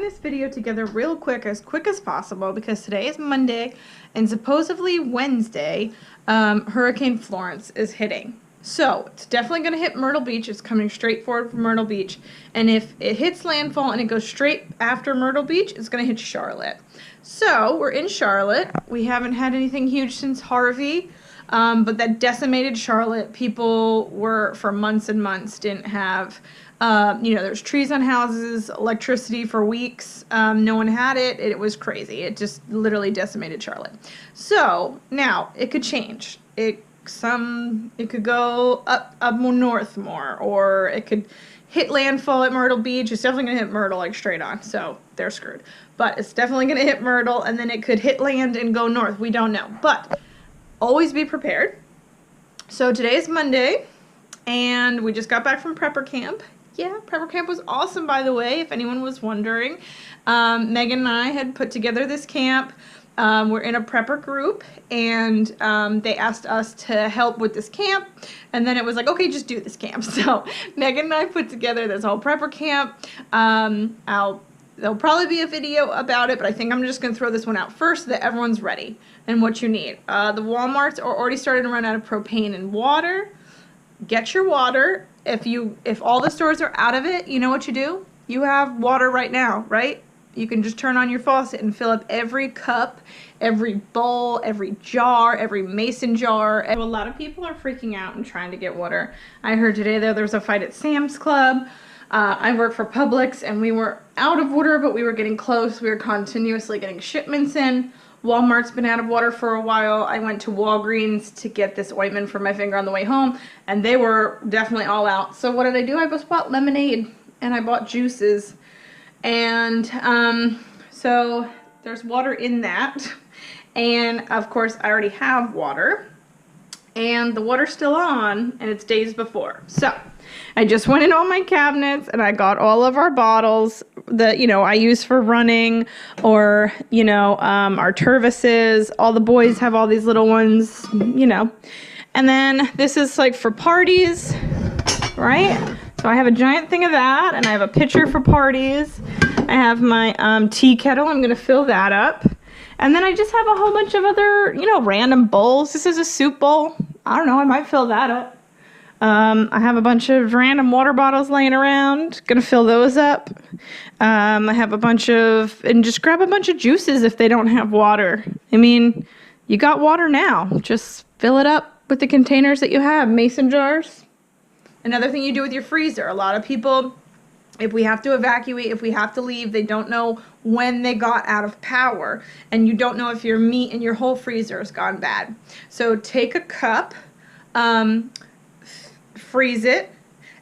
trying this video together real quick as possible because today is Monday and supposedly Wednesday, Hurricane Florence is hitting. So it's definitely going to hit Myrtle Beach. It's coming straight forward from Myrtle Beach. And if it hits landfall and it goes straight after Myrtle Beach, it's going to hit Charlotte. So we're in Charlotte. We haven't had anything huge since Harvey. But that decimated Charlotte. People were, for months and months, didn't have, there's trees on houses, electricity for weeks. No one had it. It was crazy. It just literally decimated Charlotte. So now it could change. It could go up north more, or it could hit landfall at Myrtle Beach. It's definitely going to hit Myrtle, like, straight on, so they're screwed. But it's definitely going to hit Myrtle, and then it could hit land and go north. We don't know, but always be prepared. So today is Monday, and we just got back from prepper camp. Yeah, prepper camp was awesome, by the way, if anyone was wondering. Megan and I had put together this camp. We're in a prepper group, and they asked us to help with this camp, and then it was like, okay, just do this camp. So Megan and I put together this whole prepper camp. There'll probably be a video about it, but I think I'm just going to throw this one out first so that everyone's ready and what you need. The Walmarts are already starting to run out of propane and water. Get your water. If all the stores are out of it, you know what you do? You have water right now, right? You can just turn on your faucet and fill up every cup, every bowl, every jar, every mason jar. And a lot of people are freaking out and trying to get water. I heard today there was a fight at Sam's Club. I work for Publix, and we were out of water, but we were getting close. We were continuously getting shipments in. Walmart's been out of water for a while. I went to Walgreens to get this ointment for my finger on the way home, and they were definitely all out. So what did I do? I just bought lemonade, and I bought juices. And so there's water in that. And of course, I already have water. And the water's still on, and it's days before. So I just went in all my cabinets, and I got all of our bottles that, I use for running, or, our Tervises. All the boys have all these little ones, And then this is like for parties, right? So I have a giant thing of that, and I have a pitcher for parties. I have my tea kettle. I'm going to fill that up. And then I just have a whole bunch of other, random bowls. This is a soup bowl. I don't know. I might fill that up. I have a bunch of random water bottles laying around. Gonna fill those up. I have a bunch of, and just grab a bunch of juices if they don't have water. I mean, you got water now. Just fill it up with the containers that you have. Mason jars. Another thing you do with your freezer. A lot of people, if we have to evacuate, if we have to leave, they don't know when they got out of power. And you don't know if your meat in your whole freezer has gone bad. So take a cup, freeze it,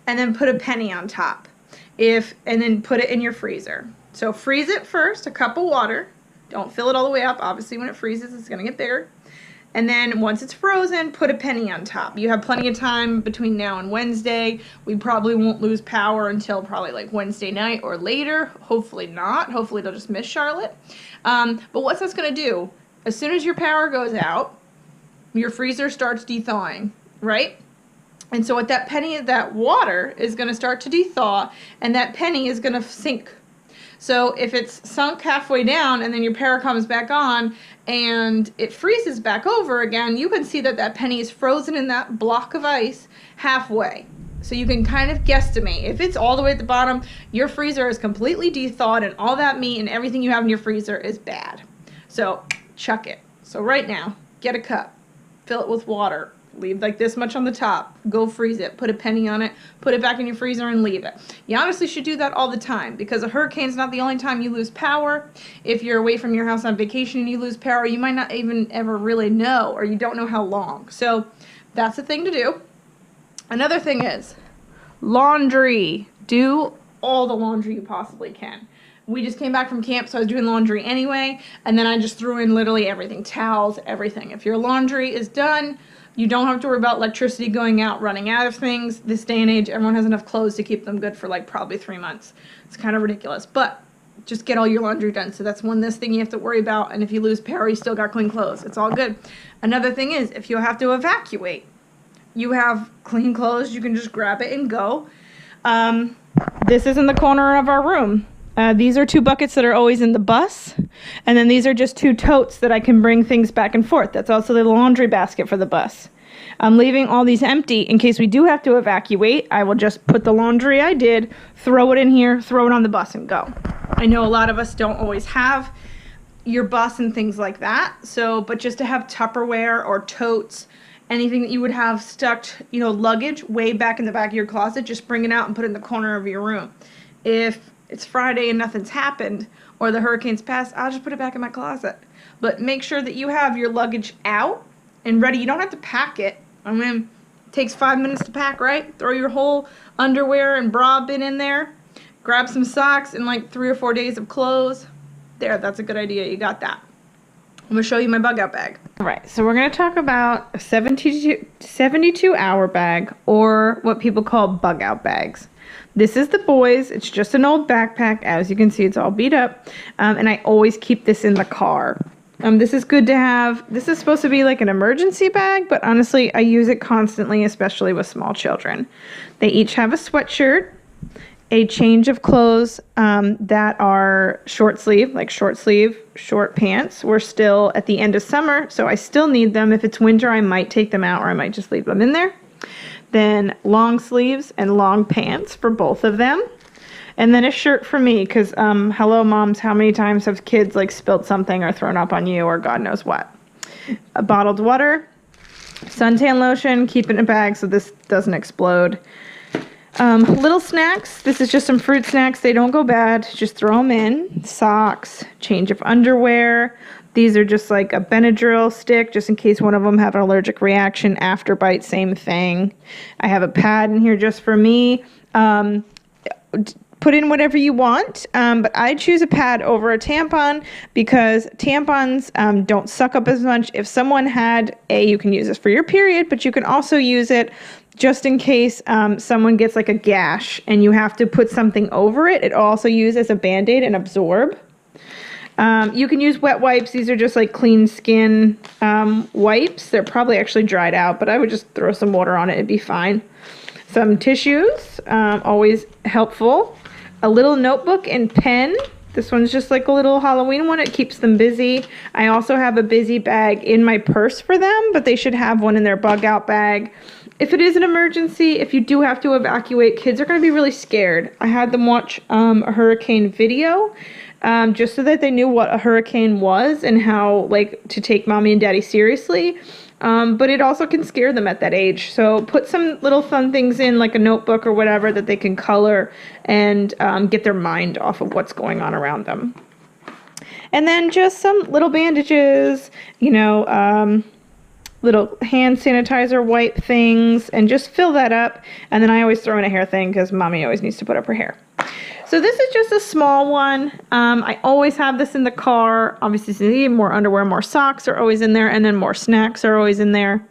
and then put a penny on top. And then put it in your freezer. So freeze it first, a cup of water. Don't fill it all the way up. Obviously, when it freezes, it's going to get bigger. And then once it's frozen, put a penny on top. You have plenty of time between now and Wednesday. We probably won't lose power until probably like Wednesday night or later. Hopefully not. Hopefully they'll just miss Charlotte. But what's that's going to do? As soon as your power goes out, your freezer starts thawing, right? And so what that water is going to start to thaw, and that penny is going to sink. So if it's sunk halfway down and then your power comes back on and it freezes back over again, you can see that that penny is frozen in that block of ice halfway. So you can kind of guesstimate. If it's all the way at the bottom, your freezer is completely thawed, and all that meat and everything you have in your freezer is bad. So chuck it. So right now, get a cup, fill it with water. Leave like this much on the top. Go freeze it. Put a penny on it. Put it back in your freezer and leave it. You honestly should do that all the time, because a hurricane's not the only time you lose power. If you're away from your house on vacation and you lose power, you might not even ever really know, or you don't know how long. So that's the thing to do. Another thing is laundry. Do all the laundry you possibly can. We just came back from camp, so I was doing laundry anyway, and then I just threw in literally everything. Towels, everything. If your laundry is done, you don't have to worry about electricity going out, running out of things. This day and age, everyone has enough clothes to keep them good for like probably 3 months. It's kind of ridiculous, but just get all your laundry done. So that's one less thing you have to worry about, and if you lose power, you still got clean clothes. It's all good. Another thing is, if you have to evacuate, you have clean clothes, you can just grab it and go. This is in the corner of our room. These are 2 buckets that are always in the bus. And then these are just 2 totes that I can bring things back and forth. That's also the laundry basket for the bus. I'm leaving all these empty in case we do have to evacuate. I will just put the laundry I did, throw it in here, throw it on the bus and go. I know a lot of us don't always have your bus and things like that. So, but just to have Tupperware or totes, anything that you would have stuck, you know, luggage way back in the back of your closet, just bring it out and put it in the corner of your room. If it's Friday and nothing's happened or the hurricane's passed, I'll just put it back in my closet. But make sure that you have your luggage out and ready. You don't have to pack it. I mean, it takes 5 minutes to pack, right? Throw your whole underwear and bra bin in there. Grab some socks and like 3 or 4 days of clothes. There, that's a good idea. You got that. I'm going to show you my bug out bag. All right, so we're going to talk about a 72-hour bag, or what people call bug out bags. This is the boys. It's just an old backpack. As you can see, it's all beat up. And I always keep this in the car. This is good to have. This is supposed to be like an emergency bag, but honestly, I use it constantly, especially with small children. They each have a sweatshirt, a change of clothes that are short sleeve, short pants. We're still at the end of summer, so I still need them. If it's winter, I might take them out or I might just leave them in there. Then long sleeves and long pants for both of them. And then a shirt for me, because hello moms, how many times have kids like spilled something or thrown up on you or God knows what. A bottled water, suntan lotion, keep it in a bag so this doesn't explode. Little snacks. This is just some fruit snacks. They don't go bad. Just throw them in. Socks, change of underwear. These are just like a Benadryl stick, just in case one of them have an allergic reaction. After bite, same thing. I have a pad in here just for me. Put in whatever you want, but I choose a pad over a tampon because tampons don't suck up as much. If someone had you can use this for your period, but you can also use it just in case someone gets like a gash and you have to put something over it. It also uses as a Band-Aid and absorb. You can use wet wipes. These are just like clean skin wipes. They're probably actually dried out, but I would just throw some water on it. It'd be fine. Some tissues, always helpful. A little notebook and pen. This one's just like a little Halloween one. It keeps them busy. I also have a busy bag in my purse for them, but they should have one in their bug out bag. If it is an emergency, if you do have to evacuate, kids are going to be really scared. I had them watch a hurricane video just so that they knew what a hurricane was and how like to take mommy and daddy seriously. But it also can scare them at that age. So put some little fun things in, like a notebook or whatever, that they can color and get their mind off of what's going on around them. And then just some little bandages, you know, little hand sanitizer wipe things, and just fill that up. And then I always throw in a hair thing because mommy always needs to put up her hair. So this is just a small one. I always have this in the car. Obviously, see, more underwear, more socks are always in there, and then more snacks are always in there.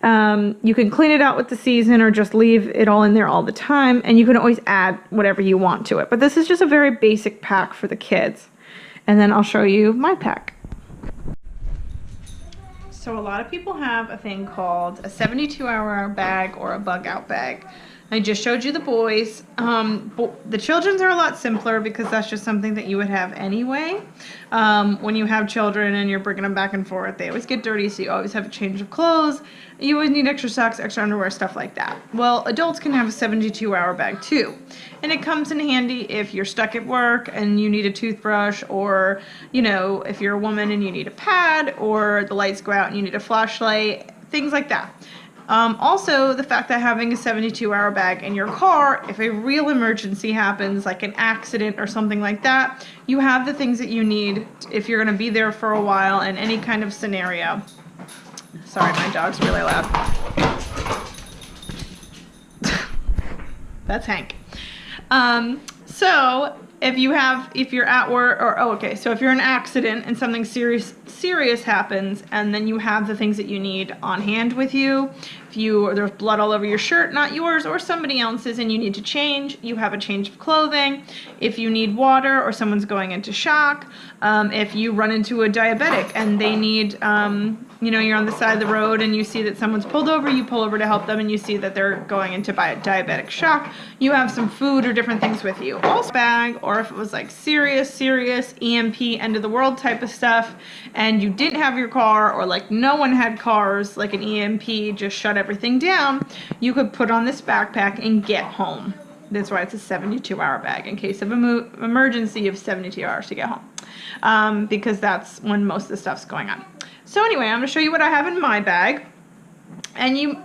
You can clean it out with the season or just leave it all in there all the time, and you can always add whatever you want to it. But this is just a very basic pack for the kids. And then I'll show you my pack. So a lot of people have a thing called a 72-hour bag or a bug out bag. I just showed you the boys. The children's are a lot simpler because that's just something that you would have anyway. When you have children and you're bringing them back and forth, they always get dirty, so you always have a change of clothes. You always need extra socks, extra underwear, stuff like that. Well, adults can have a 72-hour bag too. And it comes in handy if you're stuck at work and you need a toothbrush, or, you know, if you're a woman and you need a pad, or the lights go out and you need a flashlight, things like that. Also, the fact that having a 72-hour bag in your car, if a real emergency happens, like an accident or something like that, you have the things that you need if you're going to be there for a while in any kind of scenario. Sorry, my dog's really loud. That's Hank. So if you're at work, or so if you're in an accident and something serious happens, and then you have the things that you need on hand with you. If there's blood all over your shirt, not yours or somebody else's, and you need to change, you have a change of clothing. If you need water or someone's going into shock, if you run into a diabetic and they need, you're on the side of the road and you see that someone's pulled over, you pull over to help them and you see that they're going into diabetic shock, you have some food or different things with you. Also bag, or if it was like serious EMP, end of the world type of stuff, and you didn't have your car, or like no one had cars, like an EMP just shut everything down, you could put on this backpack and get home. That's why it's a 72-hour bag. In case of emergency, you have 72 hours to get home, because that's when most of the stuff's going on. So anyway, I'm going to show you what I have in my bag, and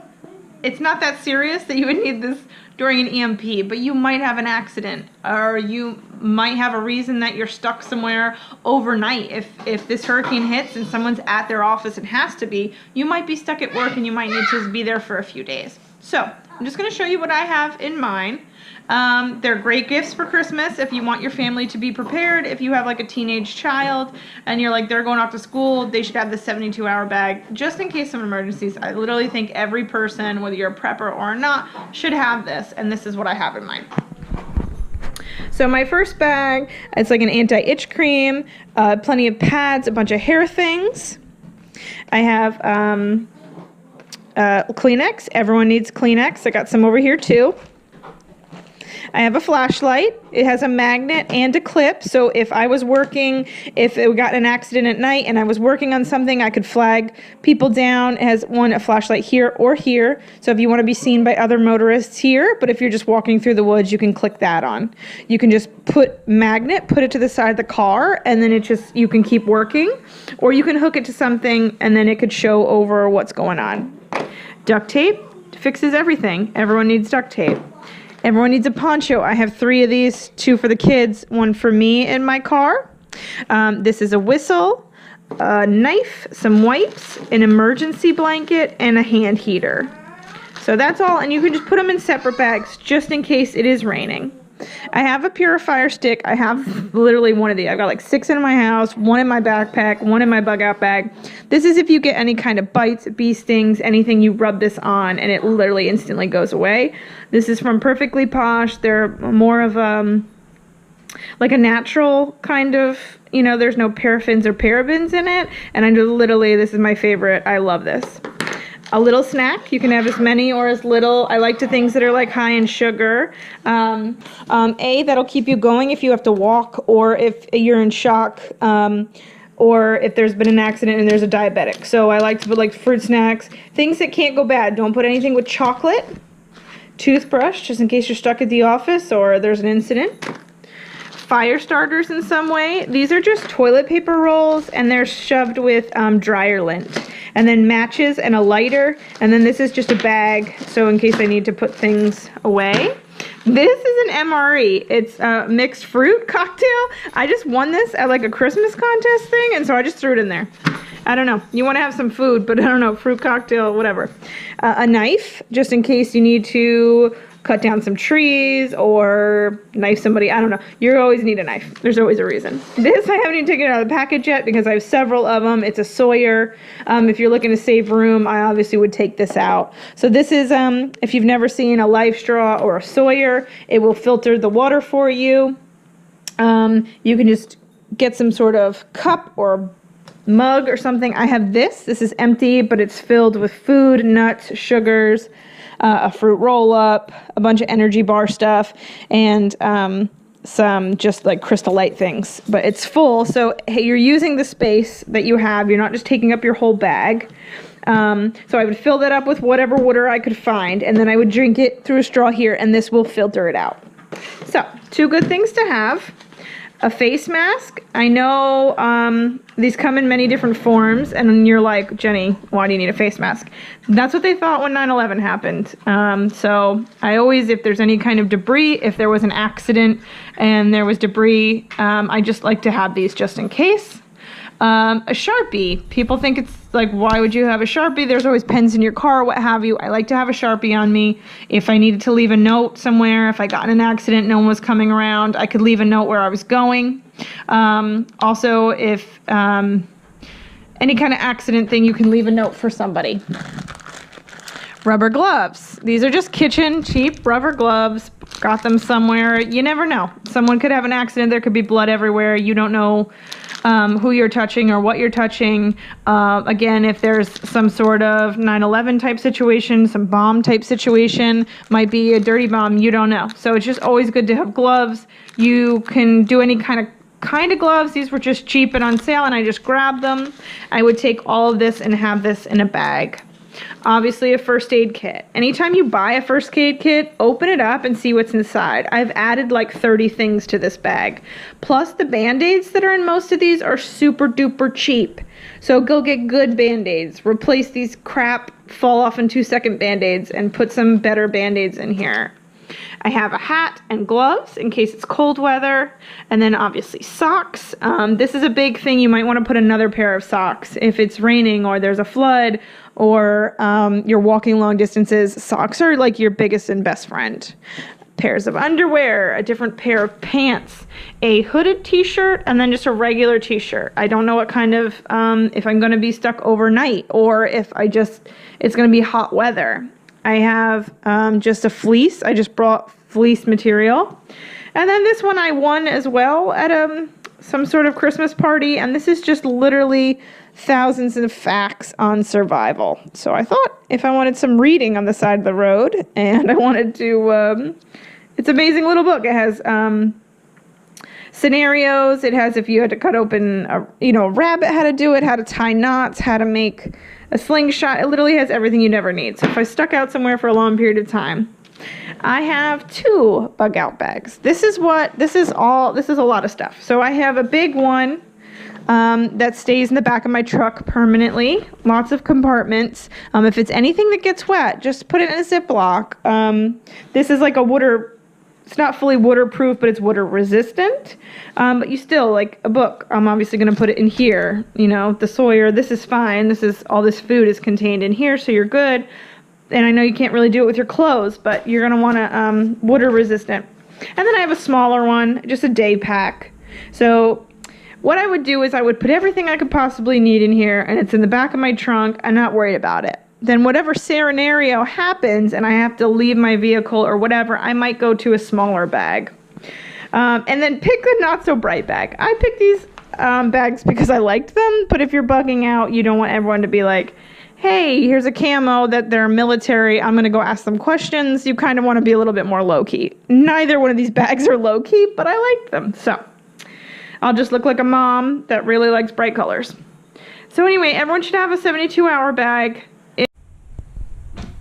it's not that serious that you would need this during an EMP, but you might have an accident, or you might have a reason that you're stuck somewhere overnight. If this hurricane hits and someone's at their office and has to be, you might be stuck at work and you might need to be there for a few days. So I'm just going to show you what I have in mine. They're great gifts for Christmas if you want your family to be prepared. If you have like a teenage child and you're like, they're going off to school, they should have the 72-hour bag just in case of emergencies. I literally think every person, whether you're a prepper or not, should have this, and this is what I have in mine. So my first bag, it's like an anti-itch cream, plenty of pads, a bunch of hair things. I have Kleenex. Everyone needs Kleenex. I got some over here too. I have a flashlight. It has a magnet and a clip, so if I was working, if it got an accident at night and I was working on something, I could flag people down. It has a flashlight here or here, so if you want to be seen by other motorists here, but if you're just walking through the woods, you can click that on. You can just put it to the side of the car, and then you can keep working, or you can hook it to something, and then it could show over what's going on. Duct tape fixes everything. Everyone needs duct tape. Everyone needs a poncho. I have 3 of these, 2 for the kids, 1 for me in my car. This is a whistle, a knife, some wipes, an emergency blanket, and a hand heater. So that's all, and you can just put them in separate bags just in case it is raining. I have a purifier stick. I have literally 1 of these. I've got like 6 in my house, 1 in my backpack, 1 in my bug out bag. This is if you get any kind of bites, bee stings, anything, you rub this on and it literally instantly goes away. This is from Perfectly Posh. They're more of like a natural kind of, there's no paraffins or parabens in it. And this is my favorite. I love this. A little snack. You can have as many or as little. I like things that are like high in sugar. That'll keep you going if you have to walk, or if you're in shock, or if there's been an accident and there's a diabetic. So I like to put like fruit snacks, things that can't go bad. Don't put anything with chocolate. Toothbrush, just in case you're stuck at the office or there's an incident. Fire starters in some way. These are just toilet paper rolls, and they're shoved with dryer lint. And then matches and a lighter, and then this is just a bag, so in case I need to put things away. This is an MRE. It's a mixed fruit cocktail. I just won this at like a Christmas contest thing, and so I just threw it in there. I don't know. You want to have some food, but I don't know, fruit cocktail, whatever. A knife, just in case you need to cut down some trees or knife somebody. I don't know. You always need a knife. There's always a reason. This, I haven't even taken it out of the package yet because I have several of them. It's a Sawyer. If you're looking to save room, I obviously would take this out. So this is, if you've never seen a Life Straw or a Sawyer, it will filter the water for you. You can just get some sort of cup or mug or something. I have this. This is empty, but it's filled with food, nuts, sugars, a fruit roll-up, a bunch of energy bar stuff, and some just like Crystal Light things. But it's full, so hey, you're using the space that you have. You're not just taking up your whole bag. So I would fill that up with whatever water I could find, and then I would drink it through a straw here, and this will filter it out. So, 2 good things to have. A face mask. I know these come in many different forms, and you're like, Jenny, why do you need a face mask? That's what they thought when 9/11 happened. So I always, if there's any kind of debris, if there was an accident and there was debris, I just like to have these just in case. A Sharpie. People think it's like, why would you have a Sharpie? There's always pens in your car, what have you. I like to have a Sharpie on me. If I needed to leave a note somewhere, if I got in an accident, no one was coming around, I could leave a note where I was going. Also, if any kind of accident thing, you can leave a note for somebody. rubber gloves. These are just kitchen cheap rubber gloves. Got them somewhere. You never know. Someone could have an accident. There could be blood everywhere. You don't know who you're touching or what you're touching. Again, if there's some sort of 9/11 type situation, some bomb type situation, might be a dirty bomb, you don't know. So it's just always good to have gloves. You can do any kind of gloves. These were just cheap and on sale, and I just grabbed them. I would take all of this and have this in a bag. Obviously, a first aid kit. Anytime you buy a first aid kit, open it up and see what's inside. I've added like 30 things to this bag. Plus, the Band-Aids that are in most of these are super duper cheap. So go get good Band-Aids. Replace these crap fall off in 2-second Band-Aids and put some better Band-Aids in here. I have a hat and gloves in case it's cold weather, and then obviously socks. This is a big thing. You might want to put another pair of socks if it's raining or there's a flood or you're walking long distances. Socks are like your biggest and best friend. Pairs of underwear, a different pair of pants, a hooded t-shirt, and then just a regular t-shirt. I don't know what kind of, if I'm going to be stuck overnight or if it's going to be hot weather. I have just a fleece. I just brought fleece material. And then this one I won as well at some sort of Christmas party. And this is just literally thousands of facts on survival. So I thought if I wanted some reading on the side of the road and I wanted to, it's an amazing little book. It has scenarios. It has if you had to cut open a rabbit, how to do it, how to tie knots, how to make a slingshot. It literally has everything you never need. So if I stuck out somewhere for a long period of time, I have 2 bug out bags. This is a lot of stuff. So I have a big one that stays in the back of my truck permanently. Lots of compartments. If it's anything that gets wet, just put it in a Ziploc. This is like it's not fully waterproof, but it's water resistant. But you still, like a book, I'm obviously going to put it in here. The Sawyer, this is fine. All this food is contained in here, so you're good. And I know you can't really do it with your clothes, but you're going to want to water resistant. And then I have a smaller one, just a day pack. So what I would do is I would put everything I could possibly need in here, and it's in the back of my trunk. I'm not worried about it. Then whatever scenario happens and I have to leave my vehicle or whatever, I might go to a smaller bag. And then pick a not so bright bag. I picked these bags because I liked them, but if you're bugging out, you don't want everyone to be like, hey, here's a camo that they're military, I'm going to go ask them questions. You kind of want to be a little bit more low-key. Neither one of these bags are low-key, but I liked them. So I'll just look like a mom that really likes bright colors. So anyway, everyone should have a 72-hour bag.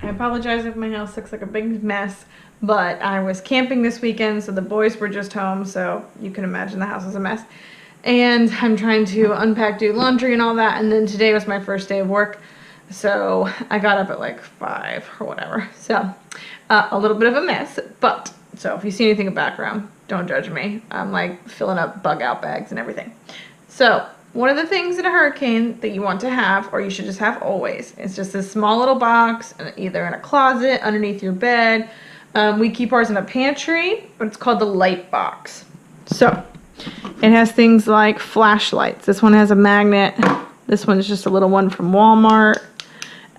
I apologize if my house looks like a big mess, but I was camping this weekend, so the boys were just home, so you can imagine the house is a mess. And I'm trying to unpack, do laundry and all that, and then today was my first day of work, so I got up at like 5 or whatever. So a little bit of a mess, but so if you see anything in the background, don't judge me. I'm like filling up bug out bags and everything. So one of the things in a hurricane that you want to have, or you should just have always, is just this small little box, either in a closet, underneath your bed. We keep ours in a pantry, but it's called the light box. So it has things like flashlights. This one has a magnet. This one's just a little one from Walmart.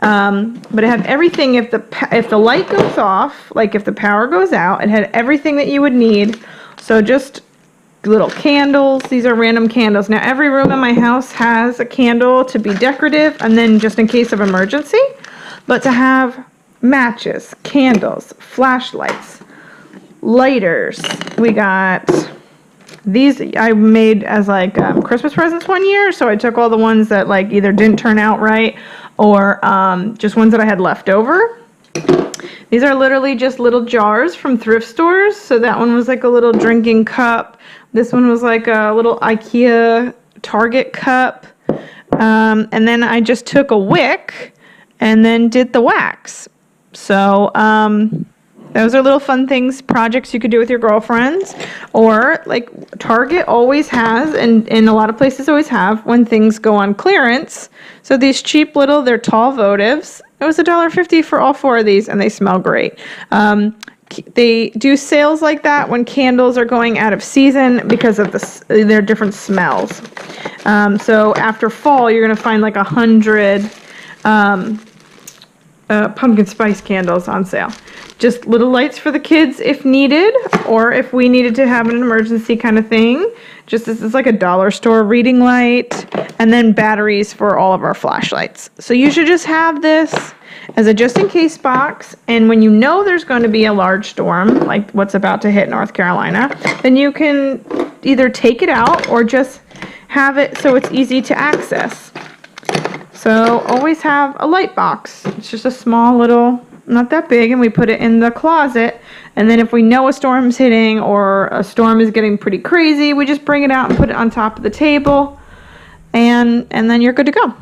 But it had everything. If the light goes off, like if the power goes out, it had everything that you would need. So just little candles. These are random candles. Now every room in my house has a candle to be decorative and then just in case of emergency. But to have matches, candles, flashlights, lighters. We got these I made as like Christmas presents one year. So I took all the ones that like either didn't turn out right or just ones that I had left over. These are literally just little jars from thrift stores. So that one was like a little drinking cup. This one was like a little IKEA Target cup. And then I just took a wick and then did the wax. So those are little fun things, projects you could do with your girlfriends. Or like Target always has, and a lot of places always have, when things go on clearance. So these cheap little, they're tall votives. It was $1.50 for all 4 of these, and they smell great. They do sales like that when candles are going out of season because of their different smells. So after fall, you're going to find like 100 pumpkin spice candles on sale. Just little lights for the kids if needed, or if we needed to have an emergency kind of thing. Just this is like a dollar store reading light, and then batteries for all of our flashlights. So you should just have this as a just in case box, and when you know there's going to be a large storm like what's about to hit North Carolina, then you can either take it out or just have it so it's easy to access. So always have a light box. It's just a small little, not that big, and we put it in the closet, and then if we know a storm's hitting or a storm is getting pretty crazy, we just bring it out and put it on top of the table, and then you're good to go.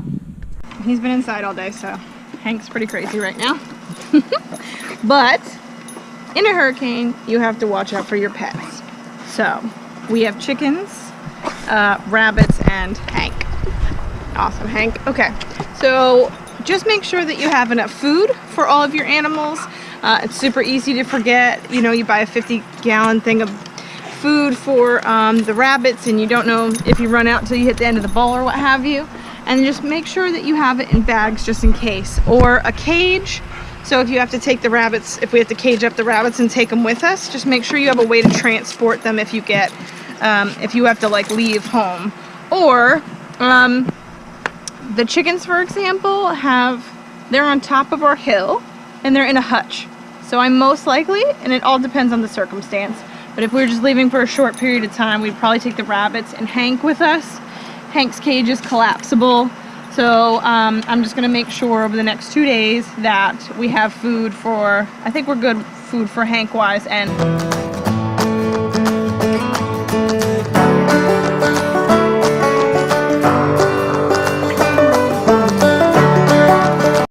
He's been inside all day, so Hank's pretty crazy right now. But in a hurricane, you have to watch out for your pets. So we have chickens, rabbits, and Hank. Awesome, Hank. Okay, so just make sure that you have enough food for all of your animals. It's super easy to forget. You know, you buy a 50-gallon thing of food for the rabbits, and you don't know if you run out until you hit the end of the bowl or what have you. And just make sure that you have it in bags just in case. Or a cage. So if you have to take the rabbits, if we have to cage up the rabbits and take them with us, just make sure you have a way to transport them if you get, if you have to like leave home. Or the chickens, for example, they're on top of our hill and they're in a hutch. So I'm most likely, and it all depends on the circumstance, but if we were just leaving for a short period of time, we'd probably take the rabbits and Hank with us. Hank's cage is collapsible, so I'm just going to make sure over the next 2 days that we have food for, I think we're good food for Hank-wise and